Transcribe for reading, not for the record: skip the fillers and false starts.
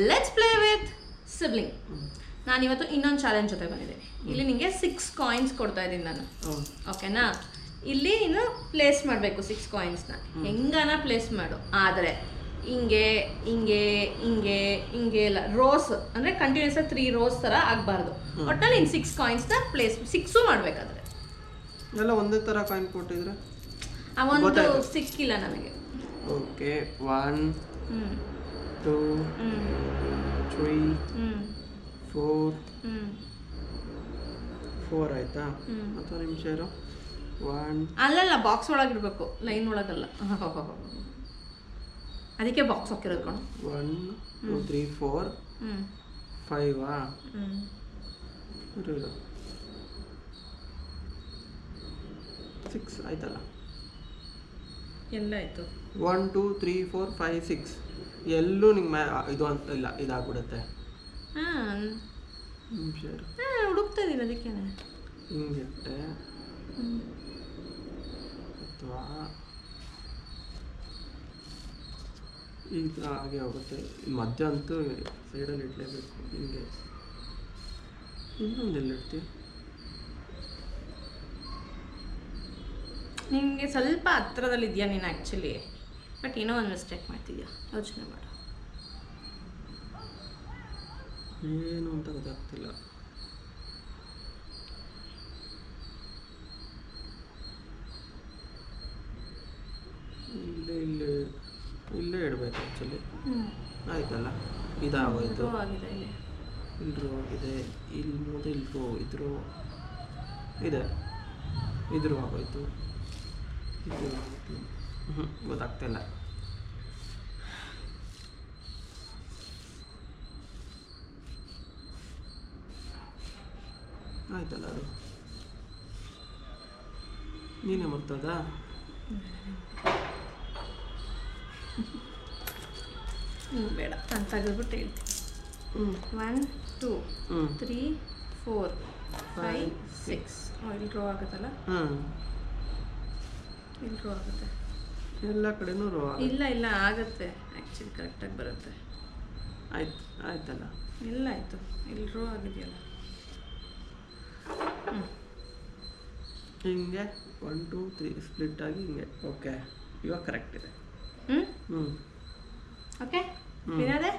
Let's play with sibling. ನಾನಿವತ್ತು ಇನ್ನೊಂದು challenge ಜೊತೆ ಬಂದಿದ್ದೀನಿ. ಇಲ್ಲಿ ನಿಮಗೆ 6 ಕಾಯಿನ್ಸ್ ಕೊಡ್ತಾ ಇದ್ದೀನಿ ನಾನು, ಓಕೆನಾ? ಇಲ್ಲಿ ನೀನು ಪ್ಲೇಸ್ ಮಾಡಬೇಕು 6 ಕಾಯಿನ್ಸ್ನ. ಹೆಂಗಾನ ಪ್ಲೇಸ್ ಮಾಡು, ಆದರೆ ಹಿಂಗೆ ಹಿಂಗೆ ಹಿಂಗೆ ಹಿಂಗೆ ಎಲ್ಲ ರೋಸ್ ಅಂದರೆ ಕಂಟಿನ್ಯೂಸ್ 3 ರೋಸ್ ಥರ ಆಗಬಾರ್ದು. ಒಟ್ಟಲ್ಲಿ ನೀನು 6 ಕಾಯಿನ್ಸ್ನ ಪ್ಲೇಸ್ 6 ಮಾಡಬೇಕಾದ್ರೆ ಎಲ್ಲ ಒಂದೇ ಥರ ಕಾಯಿನ್ ಕೊಟ್ಟಿದ್ರೆ ಅವೊಂದು ಸಿಕ್ಕಿಲ್ಲ ನನಗೆ. ಓಕೆ 1 2 3 4 ಆಯ್ತಾ? 10 ನಿಮಿಷ ಇರೋ. 1 ಅಲ್ಲಲ್ಲ, ಬಾಕ್ಸ್ ಒಳಗಿರ್ಬೇಕು, ಲೈನ್ ಒಳಗಲ್ಲ. ಅದಕ್ಕೆ ಬಾಕ್ಸ್ ಹಾಕಿರೋದು ಕಣ. 1 2 3 4 5 6 ಆಯ್ತಲ್ಲ? ಎಲ್ಲ ಆಯ್ತು. 1 2 3 4 5 6 ಎಲ್ಲೂ ನಿಂಗೆ ಇದು ಅಂತ ಇಲ್ಲ, ಇದಾಗ್ಬಿಡುತ್ತೆ. ಹುಡುಕ್ತಾ ಇದ್ದೀನಿ ಅದಕ್ಕೇನೆ. ಹಿಂಗಿಟ್ಟೆ ಅಥವಾ ಈಗ ಹಾಗೆ ಹೋಗುತ್ತೆ. ಮಧ್ಯ ಅಂತೂ ಸೈಡಲ್ಲಿ ಇಡಲೇಬೇಕು. ಹಿಂಗೆ ಇನ್ನೊಂದೆಲ್ಲ ಇಡ್ತೀವಿ. ನಿಮಗೆ ಸ್ವಲ್ಪ ಹತ್ರದಲ್ಲಿ ಇದೆಯಾ ನೀನು ಆ್ಯಕ್ಚುಲಿ, ಬಟ್ ಏನೋ ಒಂದು ಮಿಸ್ಟೇಕ್ ಮಾಡ್ತಿದ್ಯಾ, ಯೋಚನೆ ಮಾಡು. ಏನು ಅಂತ ಗೊತ್ತಾಗ್ತಿಲ್ಲ. ಇಲ್ಲೇ ಇಡಬೇಕು ಆ್ಯಕ್ಚುಲಿ. ಆಯ್ತಲ್ಲ? ಇದಾಗೋಯ್ತು. ಇಲ್ರೂ ಆಗಿದೆ. ಇಲ್ಲಿ ಮುಂದೆ ಇಲ್ರೂ ಇದ್ರೂ ಇದೆ. ಇದ್ರೂ ಆಗೋಯ್ತು. ಇದು ಆಗೋಯ್ತು. ಗೊತ್ತಾಗ್ತಿಲ್ಲ. ಆಯ್ತಲ್ಲ? ಅದು ನೀನೇ ಮರ್ತದಾ? ಬೇಡ, ನಾನು ತೆಗೆದ್ಬಿಟ್ಟು ಹೇಳ್ತೀನಿ. 1 2 3 4 5 6 ಇಲ್ಲಿ ರೋ ಆಗುತ್ತಲ್ಲ? ಇಲ್ಲಿ ರೋ ಆಗುತ್ತೆ. ಎಲ್ಲ ಕಡೆನೂ ರೋ ಇಲ್ಲ ಇಲ್ಲ ಆಗುತ್ತೆ, ಆ್ಯಕ್ಚುಲಿ ಕರೆಕ್ಟಾಗಿ ಬರುತ್ತೆ. ಆಯ್ತಲ್ಲ? ಇಲ್ಲ ಆಯಿತು, ಇಲ್ಲಿ ರೋ ಆಗಿದೆಯಲ್ಲ. ಹಿಂಗೆ 1 2 3 ಸ್ಪ್ಲಿಟ್ ಆಗಿ ಹಿಂಗೆ. ಓಕೆ, ಇವಾಗ ಕರೆಕ್ಟ್ ಇದೆ. ಓಕೆ, ಇರೋದೇ